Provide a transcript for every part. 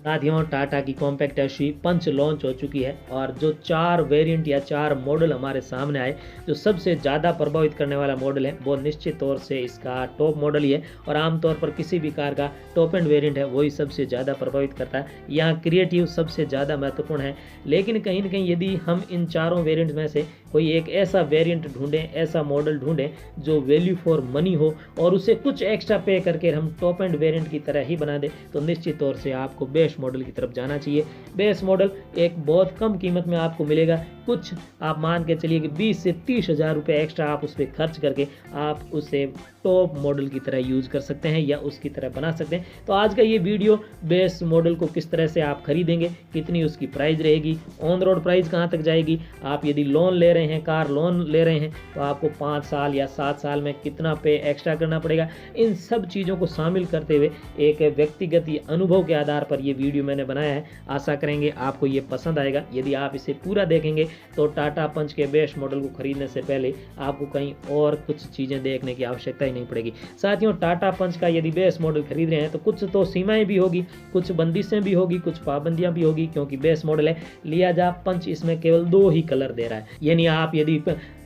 साथियों, टाटा की compact SUV पंच launch हो चुकी है और जो 4 वेरिएंट या 4 मॉडल हमारे सामने आए, जो सबसे ज़्यादा प्रभावित करने वाला मॉडल है वो निश्चित तौर से इसका टॉप मॉडल ही है। और आमतौर पर किसी भी कार का टॉप एंड वेरिएंट है वही सबसे ज़्यादा प्रभावित करता है। यहाँ क्रिएटिव सबसे ज़्यादा महत्वपूर्ण है, लेकिन कहीं न कहीं यदि हम इन चारों वेरिएंट में से कोई एक ऐसा वेरिएंट ढूंढें, ऐसा मॉडल ढूंढें जो वैल्यू फॉर मनी हो और उसे कुछ एक्स्ट्रा पे करके हम टॉप एंड वेरिएंट की तरह ही बना दें, तो निश्चित तौर से आपको बेस मॉडल की तरफ जाना चाहिए। बेस मॉडल एक बहुत कम कीमत में आपको मिलेगा। कुछ आप मान के चलिए कि 20 से 30 हज़ार रुपये एक्स्ट्रा आप उस पर खर्च करके आप उसे टॉप मॉडल की तरह यूज़ कर सकते हैं या उसकी तरह बना सकते हैं। तो आज का ये वीडियो बेस मॉडल को किस तरह से आप खरीदेंगे, कितनी उसकी प्राइस रहेगी, ऑन रोड प्राइस कहाँ तक जाएगी, आप यदि लोन ले रहे हैं, कार लोन ले रहे हैं, तो आपको 5 साल या 7 साल में कितना पे एक्स्ट्रा करना पड़ेगा, इन सब चीज़ों को शामिल करते हुए एक व्यक्तिगत अनुभव के आधार पर ये वीडियो मैंने बनाया है। आशा करेंगे आपको ये पसंद आएगा। यदि आप इसे पूरा देखेंगे तो टाटा पंच के बेस मॉडल को खरीदने से पहले आपको कहीं और कुछ चीज़ें देखने की आवश्यकता नहीं पड़ेगी। साथियों, टाटा पंच का यदि बेस मॉडल खरीद रहे हैं तो कुछ तो सीमाएं भी होगी, कुछ बंदिशें भी होगी, कुछ पाबंदियां भी होगी, क्योंकि बेस मॉडल है। लिहाजा पंच इसमें केवल 2 ही कलर दे रहा है। यानी आप यदि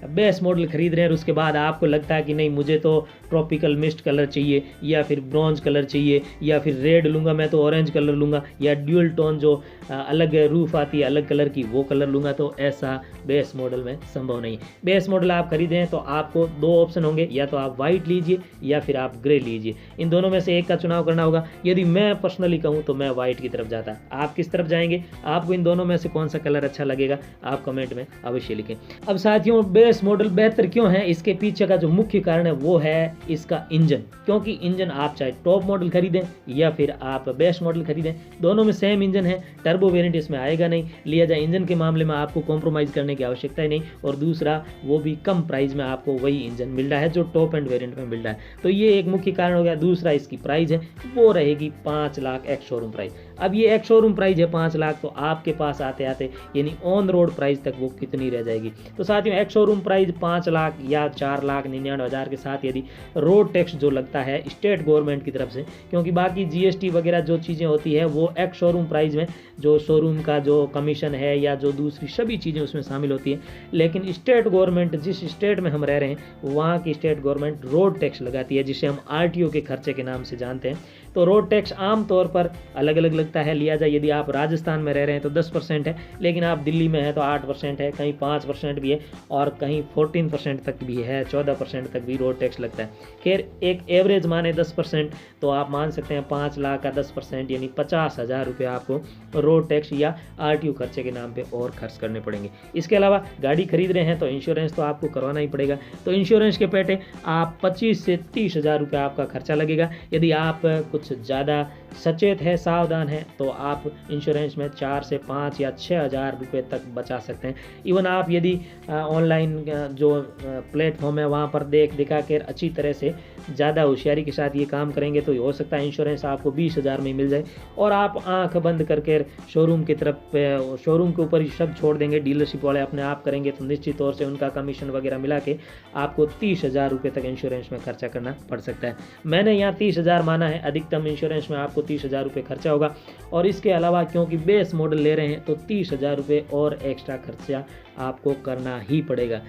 बेस मॉडल खरीद रहे हैं और उसके बाद आपको लगता है कि नहीं, मुझे तो ट्रॉपिकल मिस्ट कलर चाहिए या फिर ब्रॉन्ज कलर चाहिए या फिर रेड लूँगा मैं तो ऑरेंज कलर लूँगा या ड्यूल टोन जो अलग रूफ आती है अलग कलर की वो कलर लूँगा, तो ऐसा बेस मॉडल में संभव नहीं। बेस मॉडल आप खरीदें तो आपको 2 ऑप्शन होंगे, या तो आप वाइट लीजिए या फिर आप ग्रे लीजिए। इन दोनों में से एक का चुनाव करना होगा। यदि मैं पर्सनली कहूँ तो मैं वाइट की तरफ जाता। आप किस तरफ जाएंगे? आपको इन दोनों में से कौन सा कलर अच्छा लगेगा आप कमेंट में अवश्य लिखें। अब साथियों, बेस मॉडल बेहतर क्यों है, इसके पीछे का जो मुख्य कारण है वो है इसका इंजन। क्योंकि इंजन आप चाहे टॉप मॉडल खरीदें या फिर आप बेस मॉडल खरीदें, दोनों में सेम इंजन है। टर्बो वेरिएंट इसमें आएगा नहीं, लिहाजा इंजन के मामले में आपको कॉम्प्रोमाइज़ करने की आवश्यकता ही नहीं। और दूसरा, वो भी कम प्राइस में आपको वही इंजन मिल रहा है जो टॉप एंड वेरिएंट में मिल रहा है। तो ये एक मुख्य कारण हो गया। दूसरा, इसकी प्राइस है वो रहेगी 5 लाख एक्स शोरूम प्राइस। अब ये एक्स शोरूम प्राइस है 5 लाख, तो आपके पास आते आते यानी ऑन रोड प्राइस तक वो कितनी रह जाएगी? तो साथियों, एक्स शोरूम प्राइस 5 लाख या 4,99,000 के साथ यदि रोड टैक्स जो लगता है स्टेट गवर्नमेंट की तरफ से, क्योंकि बाकी जीएसटी वगैरह जो चीज़ें होती है वो एक्स शोरूम प्राइस में जो शोरूम का जो कमीशन है या जो दूसरी सभी चीज़ें उसमें शामिल होती है, लेकिन स्टेट गवर्नमेंट जिस स्टेट में हम रह रहे हैं वहाँ की स्टेट गवर्नमेंट रोड टैक्स लगाती है, जिसे हम आरटीओ के खर्चे के नाम से जानते हैं। तो रोड टैक्स आमतौर पर अलग अलग लगता है। लिहाजा यदि आप राजस्थान में रह रहे हैं तो 10% है, लेकिन आप दिल्ली में हैं तो 8% है, कहीं 5% भी है और कहीं 14% तक भी है, 14% तक भी रोड टैक्स लगता है। खैर, एक एवरेज माने 10%, तो आप मान सकते हैं 5 लाख का 10% यानी 50,000 रुपये आपको रोड टैक्स या आरटीओ खर्चे के नाम पे और खर्च करने पड़ेंगे। इसके अलावा गाड़ी खरीद रहे हैं तो इंश्योरेंस तो आपको करवाना ही पड़ेगा। तो इंश्योरेंस के पेटे आप 25 से 30 हज़ार रुपये आपका खर्चा लगेगा। यदि आप कुछ ज़्यादा सचेत है, सावधान है, तो आप इंश्योरेंस में 4 से 5 या 6 हज़ार रुपये तक बचा सकते हैं। इवन आप यदि ऑनलाइन जो प्लेटफॉर्म है वहाँ पर दिखा कर अच्छी तरह से ज़्यादा होशियारी के साथ ये काम करेंगे तो हो सकता है इंश्योरेंस आपको 20 हज़ार में मिल जाए और आप आंख बंद करके शोरूम की तरफ, शोरूम के ऊपर ही सब छोड़ देंगे, डीलरशिप वाले अपने आप करेंगे, तो निश्चित तौर से उनका कमीशन वगैरह मिला के आपको 30 हज़ार रुपये तक इंश्योरेंस में खर्चा करना पड़ सकता है। मैंने यहाँ 30 हज़ार माना है, अधिकतम इंश्योरेंस में आपको 30 हज़ार रुपये खर्चा होगा। और इसके अलावा क्योंकि बेस मॉडल ले रहे हैं तो 30 हज़ार रुपये और एक्स्ट्रा खर्चा आपको करना ही पड़ेगा।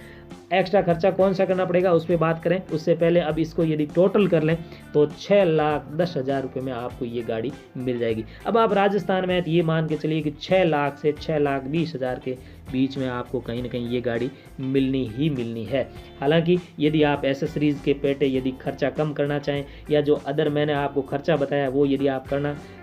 एक्स्ट्रा खर्चा कौन सा करना पड़ेगा उस पर बात करें उससे पहले अब इसको यदि टोटल कर लें तो 6,10,000 रुपये में आपको ये गाड़ी मिल जाएगी। अब आप राजस्थान में तो ये मान के चलिए कि 6 लाख से 6,20,000 के बीच में आपको कहीं ना कहीं ये गाड़ी मिलनी ही मिलनी है। हालांकि यदि आप एसेसरीज़ के पेटे यदि खर्चा कम करना चाहें या जो अदर मैंने आपको खर्चा बताया वो यदि आप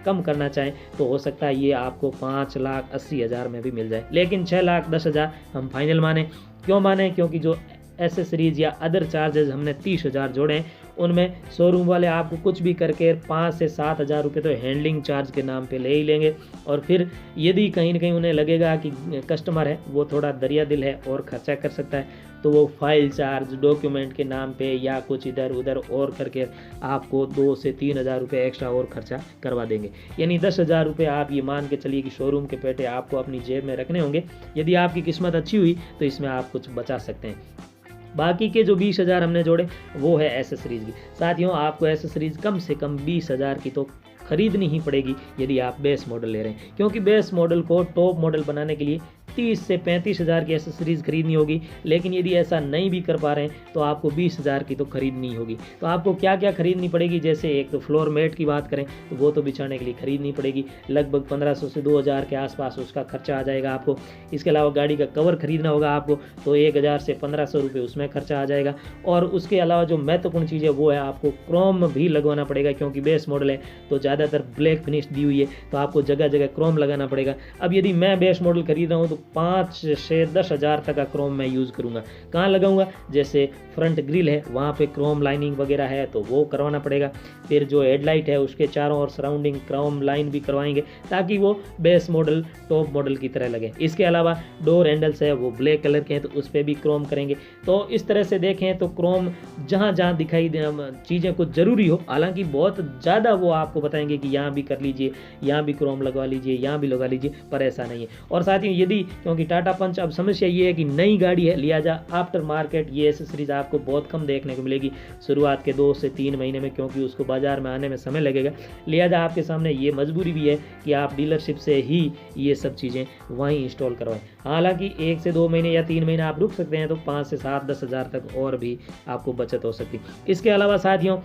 कम करना चाहें तो हो सकता है ये आपको 5,80,000 में भी मिल जाए, लेकिन 6,10,000 हम फाइनल माने। क्यों माने? क्योंकि जो एसेसरीज या अदर चार्जेस हमने 30 हज़ार जोड़े हैं उनमें शोरूम वाले आपको कुछ भी करके 5 से 7 हज़ार रुपये तो हैंडलिंग चार्ज के नाम पे ले ही लेंगे। और फिर यदि कहीं ना कहीं उन्हें लगेगा कि कस्टमर है वो थोड़ा दरिया दिल है और खर्चा कर सकता है तो वो फाइल चार्ज, डॉक्यूमेंट के नाम पे या कुछ इधर उधर और करके आपको 2 से 3 हज़ार रुपये एक्स्ट्रा और खर्चा करवा देंगे। यानी 10 हज़ार रुपये आप ये मान के चलिए कि शोरूम के पेटे आपको अपनी जेब में रखने होंगे। यदि आपकी किस्मत अच्छी हुई तो इसमें आप कुछ बचा सकते हैं। बाकी के जो 20,000 हमने जोड़े वो है एसेसरीज़ की। साथियों, आपको एसेसरीज़ कम से कम 20,000 की तो खरीदनी ही पड़ेगी यदि आप बेस मॉडल ले रहे हैं, क्योंकि बेस मॉडल को टॉप मॉडल बनाने के लिए 30 से 35 हज़ार की एसेसरीज़ खरीदनी होगी। लेकिन यदि ऐसा नहीं भी कर पा रहे हैं तो आपको 20 हज़ार की तो खरीदनी होगी। तो आपको क्या क्या खरीदनी पड़ेगी, जैसे एक तो फ्लोर मैट की बात करें तो वो तो बिछाने के लिए खरीदनी पड़ेगी, लगभग 1500 से 2000 के आसपास उसका खर्चा आ जाएगा आपको। इसके अलावा गाड़ी का कवर खरीदना होगा आपको, तो 1000 से 1500 रुपये उसमें खर्चा आ जाएगा। और उसके अलावा जो महत्वपूर्ण चीज़ है वो है आपको क्रोम भी लगवाना पड़ेगा, क्योंकि बेस मॉडल है तो ज़्यादातर ब्लैक फिनिश दी हुई है, तो आपको जगह जगह क्रोम लगाना पड़ेगा। अब यदि मैं बेस मॉडल खरीद रहा हूँ तो 5 से 10 हज़ार तक का क्रोम मैं यूज़ करूँगा। कहाँ लगाऊंगा, जैसे फ्रंट ग्रिल है वहाँ पे क्रोम लाइनिंग वगैरह है तो वो करवाना पड़ेगा। फिर जो हेडलाइट है उसके चारों ओर सराउंडिंग क्रोम लाइन भी करवाएंगे ताकि वो बेस मॉडल टॉप मॉडल की तरह लगे। इसके अलावा डोर हैंडल्स है वो ब्लैक कलर के हैं तो उस पर भी क्रोम करेंगे। तो इस तरह से देखें तो क्रोम जहाँ जहाँ दिखाई दे चीज़ें कुछ ज़रूरी हो, हालांकि बहुत ज़्यादा वो आपको बताएंगे कि यहाँ भी कर लीजिए, यहाँ भी क्रोम लगवा लीजिए, यहाँ भी लगा लीजिए, पर ऐसा नहीं है। और साथ ही यदि, क्योंकि टाटा पंच अब समस्या ये है कि नई गाड़ी है, लिहाजा आफ्टर मार्केट ये एसेसरीज आपको बहुत कम देखने को मिलेगी शुरुआत के 2 से 3 महीने में, क्योंकि उसको बाजार में आने में समय लगेगा। लिहाजा आपके सामने ये मजबूरी भी है कि आप डीलरशिप से ही ये सब चीज़ें वहीं इंस्टॉल करवाएं। हालांकि 1 से 2 महीने या 3 महीने आप रुक सकते हैं तो 5 से 7-10 हज़ार तक और भी आपको बचत हो सकती है। इसके अलावा साथियों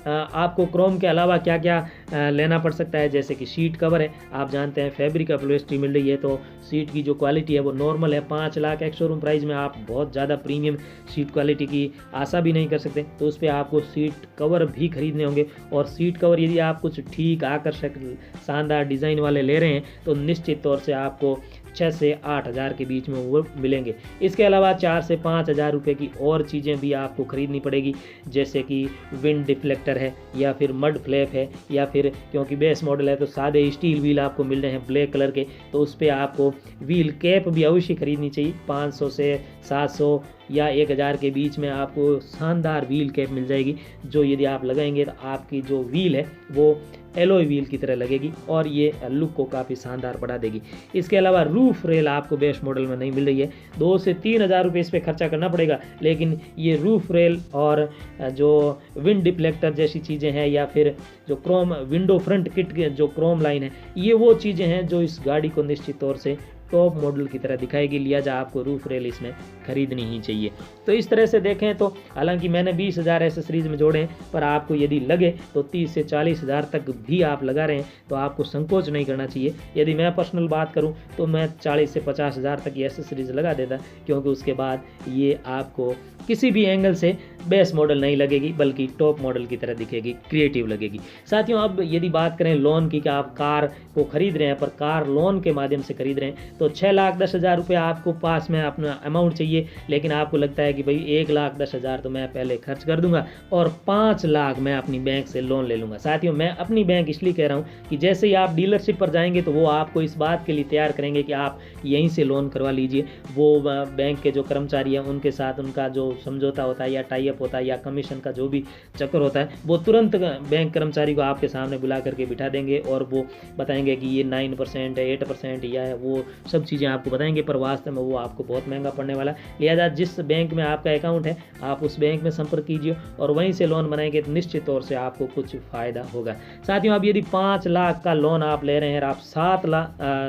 आपको क्रोम के अलावा क्या क्या लेना पड़ सकता है, जैसे कि सीट कवर है। आप जानते हैं फैब्रिक अपहोल्स्ट्री मिल रही है तो सीट की जो क्वालिटी है वो नॉर्मल है। 5 लाख एक्स शोरूम प्राइस में आप बहुत ज़्यादा प्रीमियम सीट क्वालिटी की आशा भी नहीं कर सकते, तो उस पर आपको सीट कवर भी खरीदने होंगे। और सीट कवर यदि आप कुछ ठीक आकर्षक शानदार डिज़ाइन वाले ले रहे हैं तो निश्चित तौर से आपको 6 से 8 हज़ार के बीच में वो मिलेंगे। इसके अलावा 4 से 5 हज़ार रुपये की और चीज़ें भी आपको खरीदनी पड़ेगी, जैसे कि विंड डिफ्लेक्टर है या फिर मड फ्लैप है, या फिर क्योंकि बेस मॉडल है तो सादे स्टील व्हील आपको मिल रहे हैं ब्लैक कलर के, तो उस पर आपको व्हील कैप भी अवश्य खरीदनी चाहिए। 500 से 700 या 1000 के बीच में आपको शानदार व्हील कैप मिल जाएगी, जो यदि आप लगाएंगे तो आपकी जो व्हील है वो एलॉय व्हील की तरह लगेगी और ये लुक को काफ़ी शानदार बढ़ा देगी। इसके अलावा रूफ रेल आपको बेस मॉडल में नहीं मिल रही है, 2 से 3 हज़ार रुपये इस पर खर्चा करना पड़ेगा, लेकिन ये रूफ रेल और जो विंड डिफ्लेक्टर जैसी चीज़ें हैं या फिर जो क्रोम विंडो फ्रंट किट के जो क्रोम लाइन है, ये वो चीज़ें हैं जो इस गाड़ी को निश्चित तौर से टॉप मॉडल की तरह दिखाएगी। लिहाजा आपको रूफ रेल इसमें खरीदनी ही चाहिए। तो इस तरह से देखें तो हालांकि मैंने 20 हज़ार एसेसरीज में जोड़े हैं, पर आपको यदि लगे तो 30 से 40 हज़ार तक भी आप लगा रहे हैं तो आपको संकोच नहीं करना चाहिए। यदि मैं पर्सनल बात करूं तो मैं 40 से 50 हज़ार तक ये एसेसरीज लगा देता, क्योंकि उसके बाद ये आपको किसी भी एंगल से बेस मॉडल नहीं लगेगी बल्कि टॉप मॉडल की तरह दिखेगी, क्रिएटिव लगेगी। साथियों अब यदि बात करें लोन की, कि आप कार को खरीद रहे हैं पर कार लोन के माध्यम से खरीद रहे हैं, तो 6,10,000 रुपये आपको पास में अपना अमाउंट चाहिए, लेकिन आपको लगता है कि भाई 1,10,000 तो मैं पहले खर्च कर दूंगा और 5 लाख मैं अपनी बैंक से लोन ले लूँगा। साथियों मैं अपनी बैंक इसलिए कह रहा हूँ कि जैसे ही आप डीलरशिप पर जाएंगे तो वो आपको इस बात के लिए तैयार करेंगे कि आप यहीं से लोन करवा लीजिए। वो बैंक के जो कर्मचारी हैं उनके साथ उनका जो समझौता होता है या टाई अप होता है या कमीशन का जो भी चक्कर होता है, वो तुरंत बैंक कर्मचारी को आपके सामने बुला करके बिठा देंगे और वो बताएंगे कि ये 9% है, 8% या है, वो सब चीज़ें आपको बताएंगे, पर वास्तव में वो आपको बहुत महंगा पड़ने वाला है। लिहाजा जिस बैंक में आपका अकाउंट है आप उस बैंक में संपर्क कीजिए और वहीं से लोन बनाएंगे तो निश्चित तौर से आपको कुछ फ़ायदा होगा। साथियों अब यदि 5 लाख का लोन आप ले रहे हैं और आप 7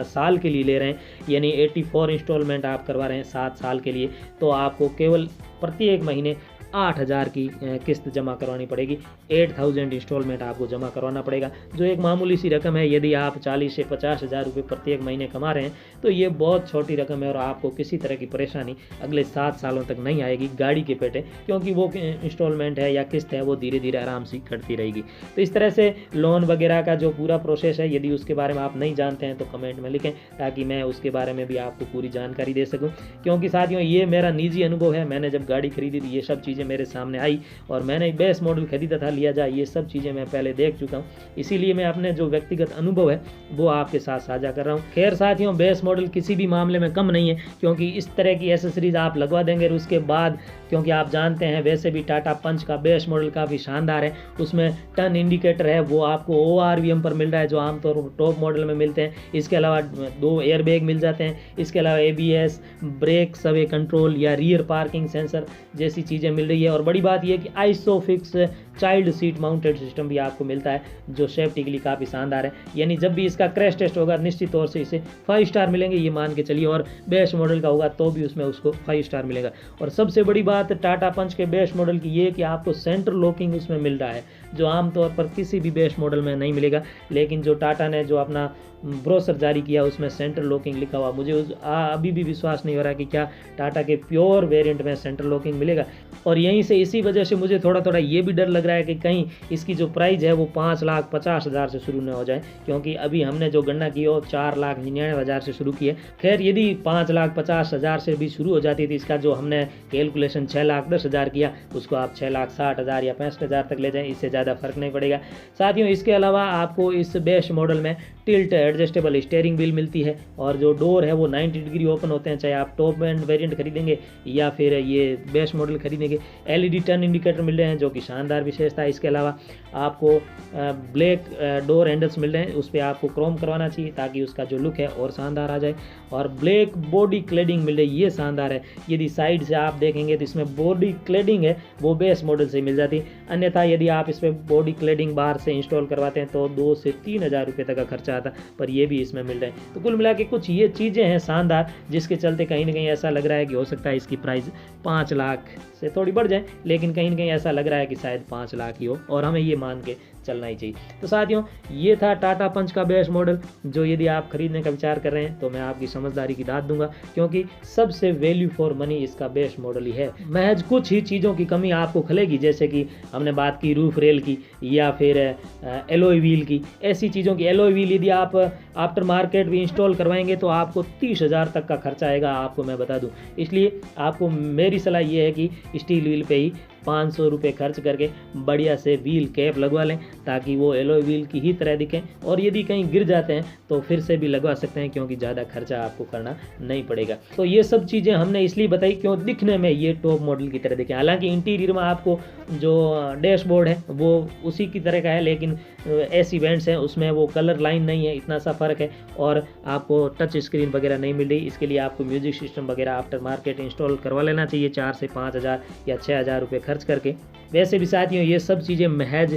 साल के लिए ले रहे हैं, यानी 84 इंस्टॉलमेंट आप करवा रहे हैं 7 साल के लिए, तो आपको केवल प्रत्येक महीने 8,000 की किस्त जमा करवानी पड़ेगी। 8,000 इंस्टॉलमेंट आपको जमा करवाना पड़ेगा, जो एक मामूली सी रकम है। यदि आप 40 से 50 हज़ार रुपये प्रत्येक महीने कमा रहे हैं तो ये बहुत छोटी रकम है और आपको किसी तरह की परेशानी अगले 7 सालों तक नहीं आएगी गाड़ी के पेटे, क्योंकि वो इंस्टॉलमेंट है या किस्त है वो धीरे धीरे आराम से कटती रहेगी। तो इस तरह से लोन वगैरह का जो पूरा प्रोसेस है, यदि उसके बारे में आप नहीं जानते हैं तो कमेंट में लिखें ताकि मैं उसके बारे में भी आपको पूरी जानकारी दे सकूँ, क्योंकि साथियों ये मेरा निजी अनुभव है। मैंने जब गाड़ी खरीदी थी ये सब चीज़ें मेरे सामने आई और मैंने बेस मॉडल खरीदा था, लिया जाए ये सब चीज़ें मैं पहले देख चुका हूँ, इसीलिए मैं अपने जो व्यक्तिगत अनुभव है वो आपके साथ साझा कर रहा हूँ। खैर साथियों बेस मॉडल किसी भी मामले में कम नहीं है, क्योंकि इस तरह की एसेसरीज आप लगवा देंगे और उसके बाद, क्योंकि आप जानते हैं वैसे भी टाटा पंच का बेस मॉडल काफ़ी शानदार है, उसमें टर्न इंडिकेटर है वो आपको ORVM पर मिल रहा है जो आमतौर पर टॉप मॉडल में मिलते हैं। इसके अलावा 2 एयरबैग मिल जाते हैं, इसके अलावा ABS, ब्रेक सवे कंट्रोल या रियर पार्किंग सेंसर जैसी चीज़ें मिल रही है। और बड़ी बात यह कि isofix child seat mounted system भी आपको मिलता है, जो सेफ्टी के लिए काफ़ी शानदार है। यानी जब भी इसका क्रैश टेस्ट होगा निश्चित तौर से इसे 5 स्टार मिलेंगे, ये मान के चलिए, और बेस्ट मॉडल का होगा तो भी उसमें उसको 5 स्टार मिलेगा। और सबसे बड़ी बात टाटा पंच के बेस्ट मॉडल की ये कि आपको सेंटर लॉकिंग उसमें मिल रहा है, जो आमतौर पर किसी भी बेस्ट मॉडल में नहीं मिलेगा। लेकिन जो टाटा ने जो अपना ब्रोशर जारी किया उसमें सेंटर लॉकिंग लिखा हुआ, मुझे अभी भी विश्वास नहीं हो रहा कि क्या टाटा के प्योर वेरिएंट में सेंटर लॉकिंग मिलेगा। और यहीं से इसी वजह से मुझे थोड़ा ये भी डर लग रहा है कि कहीं इसकी जो प्राइस है वो 5,50,000 से शुरू न हो जाए, क्योंकि अभी हमने जो गणना की हो 4,99,000 से शुरू की है। खैर यदि 5,50,000 से भी शुरू हो जाती थी, इसका जो हमने कैलकुलेशन 6,10,000 किया, उसको आप 6,60,000 या 65,000 तक ले जाएं, इससे ज़्यादा फर्क नहीं पड़ेगा। साथियों इसके अलावा आपको इस बेस्ट मॉडल में टिल्ट एडजस्टेबल स्टीयरिंग व्हील मिलती है, और जो डोर है वो 90 डिग्री ओपन होते हैं, चाहे आप टॉप एंड वेरिएंट खरीदेंगे या फिर ये बेस्ट मॉडल खरीदेंगे। एलईडी टर्न इंडिकेटर मिल रहे हैं जो कि शानदार विशेषता है। इसके अलावा आपको ब्लैक डोर हैंडल्स मिल रहे हैं, उस पर आपको क्रोम करवाना चाहिए ताकि उसका जो लुक है और शानदार आ जाए। और ब्लैक बॉडी क्लेडिंग मिल रही है, ये शानदार है। यदि साइड से आप देखेंगे तो इसमें बॉडी क्लेडिंग है वो बेस्ट मॉडल से मिल जाती है, अन्यथा यदि आप इस पर बॉडी क्लेडिंग बाहर से इंस्टॉल करवाते हैं तो 2 से 3,000 रुपये तक का खर्चा आता, पर ये भी इसमें मिल रहे हैं। तो कुल मिला के कुछ ये चीज़ें हैं शानदार, जिसके चलते कहीं ना कहीं ऐसा लग रहा है कि हो सकता है इसकी प्राइस 5 लाख से थोड़ी बढ़ जाए, लेकिन कहीं ना कहीं ऐसा लग रहा है कि शायद 5 लाख ही हो, और हमें ये मान के चलना ही चाहिए। तो साथियों ये था टाटा पंच का बेस्ट मॉडल, जो यदि आप खरीदने का विचार कर रहे हैं तो मैं आपकी समझदारी की दाद दूंगा, क्योंकि सबसे वैल्यू फॉर मनी इसका बेस्ट मॉडल ही है। महज कुछ ही चीज़ों की कमी आपको खलेगी, जैसे कि हमने बात की रूफ रेल की या फिर एलॉय व्हील की, ऐसी चीज़ों की। एलॉय व्हील यदि आप आफ्टर मार्केट भी इंस्टॉल करवाएंगे तो आपको 30,000 तक का खर्चा आएगा, आपको मैं बता दूं। इसलिए आपको मेरी सलाह ये है कि स्टील व्हील पे ही 500 रुपये खर्च करके बढ़िया से व्हील कैप लगवा लें, ताकि वो एलॉय व्हील की ही तरह दिखें, और यदि कहीं गिर जाते हैं तो फिर से भी लगवा सकते हैं, क्योंकि ज़्यादा खर्चा आपको करना नहीं पड़ेगा। तो ये सब चीज़ें हमने इसलिए बताई क्यों दिखने में ये टॉप मॉडल की तरह दिखें। हालांकि इंटीरियर में आपको जो डैशबोर्ड है वो उसी की तरह का है, लेकिन ऐसी इवेंट्स हैं उसमें वो कलर लाइन नहीं है, इतना सा फ़र्क है, और आपको टच स्क्रीन वगैरह नहीं मिल रही। इसके लिए आपको म्यूजिक सिस्टम वगैरह आफ्टर मार्केट इंस्टॉल करवा लेना चाहिए 4 से 5,000 या 6,000 रुपये खर्च करके। वैसे भी साथियों ये सब चीज़ें महज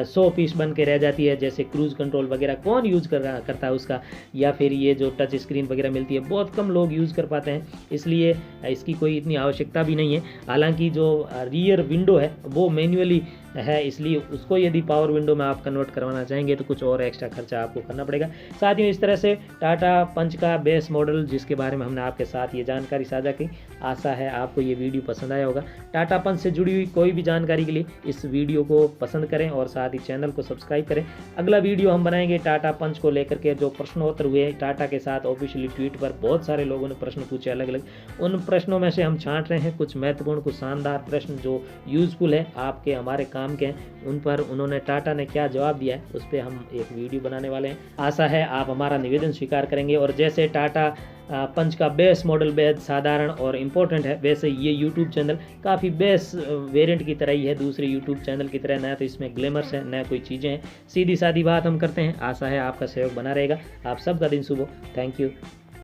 100 पीस बन के रह जाती है, जैसे क्रूज़ कंट्रोल वगैरह कौन यूज़ करता है उसका, या फिर ये जो टच स्क्रीन वगैरह मिलती है बहुत कम लोग यूज़ कर पाते हैं, इसलिए इसकी कोई इतनी आवश्यकता भी नहीं है। हालांकि जो रियर विंडो है वो मैन्युअली है, इसलिए उसको यदि पावर विंडो में आप कन्वर्ट करवाना चाहेंगे तो कुछ और एक्स्ट्रा खर्चा आपको करना पड़ेगा। साथियों इस तरह से टाटा पंच का बेस्ट मॉडल जिसके बारे में हमने आपके साथ ये जानकारी साझा की, आशा है आपको ये वीडियो पसंद आया होगा। टाटा पंच से जुड़ी हुई कोई भी जानकारी के लिए इस वीडियो को पसंद करें और साथ ही चैनल को सब्सक्राइब करें। अगला वीडियो हम बनाएंगे टाटा पंच को लेकर के, जो प्रश्नोत्तर हुए टाटा के साथ ऑफिशियली ट्वीट पर बहुत सारे लोगों ने प्रश्न पूछे अलग अलग, उन प्रश्नों में से हम छांट रहे हैं कुछ महत्वपूर्ण कुछ शानदार प्रश्न जो यूजफुल है आपके हमारे काम के हैं, उन पर उन्होंने टाटा ने क्या जवाब दिया है उस पर हम एक वीडियो बनाने वाले हैं। आशा है आप हमारा निवेदन स्वीकार करेंगे, और जैसे टाटा पंच का बेस मॉडल बेहद साधारण और इम्पोर्टेंट है, वैसे ये यूट्यूब चैनल काफ़ी बेस वेरिएंट की तरह ही है, दूसरे यूट्यूब चैनल की तरह। न तो इसमें ग्लैमर्स है न कोई चीज़ें हैं, सीधी सादी बात हम करते हैं। आशा है आपका सहयोग बना रहेगा। आप सबका दिन शुभ हो। Thank you.